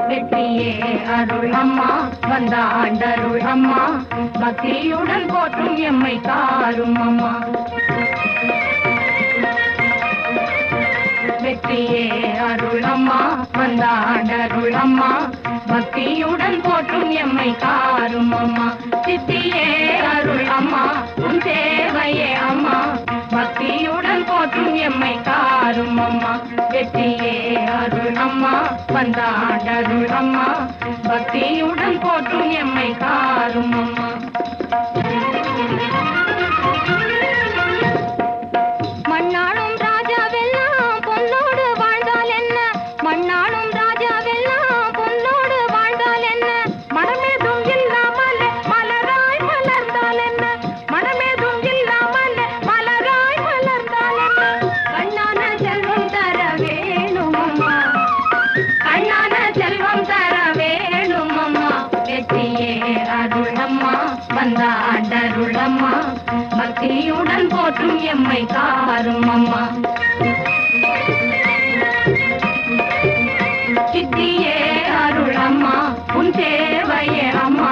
வெற்றியே அருள் அம்மா வந்தாண்டருள் அம்மா பக்தியுடன் போற்றும் எம்மை காரும் அம்மா. வெற்றியே அருள் அம்மா வந்தாண்டருள் அம்மா பக்தியுடன் போற்றும் எம்மை காரும் அம்மா. சித்தியே அருள் அம்மா உன் சேவையே அம்மா பக்தியுடன் போற்றும் எம்மை காரும் அம்மா. வெற்றியே அருள் அம்மா வந்தாண்டருள் அம்மா பக்தியுடன் போற்றும் எம்மை காரும் அம்மா. மண்ணாளும் ராஜாவெல்லாம் பொன்னோடு வாழ்ந்தால் என்ன, மண்ணாளும் ராஜாவெல்லாம் பொன்னோடு வாழ்ந்தால் என்ன, மனமேதும் இல்லாமல் மலராய் மலர்ந்தால் என்ன, மனமேதும் இல்லாமல் மலராய் மலர்ந்தால் என்ன. கண்ணான செல்வம் தர வேணும் அம்மா, கண்ணான செல்வம் தர வேணும் அம்மா. வெற்றியே அருள் அம்மா வந்தாண்டருள் அம்மா பக்தியுடன் போற்றும் எம்மை காரும் அம்மா. சித்தியே அருள் அம்மா உன் சேவையே அம்மா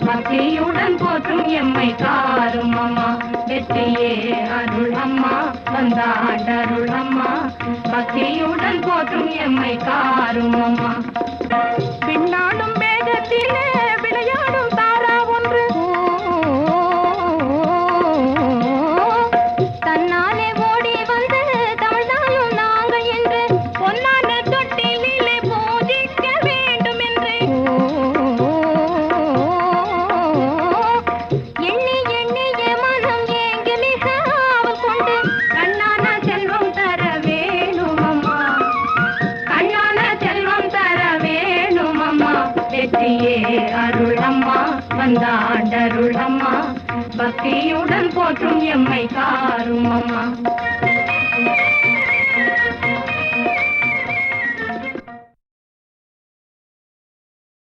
பக்தியுடன் போற்றும் எம்மை காரும் அம்மா. வெற்றியே அருள் அம்மா வந்தாண்டருள் அம்மா பக்தியுடன் போற்றும் எம்மை காரும் அம்மா. பின்னாடும் வேகத்திலே விளையாடும் தாரா ஒன்று தன்னாலே ஓடி வந்து தமிழ்நாளும் நாங்கள் என்று பொன்னான தொட்டிலே பூஜிக்க வேண்டும் என்று எண்ணி எண்ணிய மனம் ஏங்கு மிக அவள் கொண்டு கண்ணான செல்வம் தர வேணும் அம்மா, கண்ணான செல்வம் தர வேணும் அம்மா. வெற்றியே அருள் அம்மா வந்தாண்டருள் அம்மா பக்தியுடன் போற்றும் எம்மை காரும் அம்மா.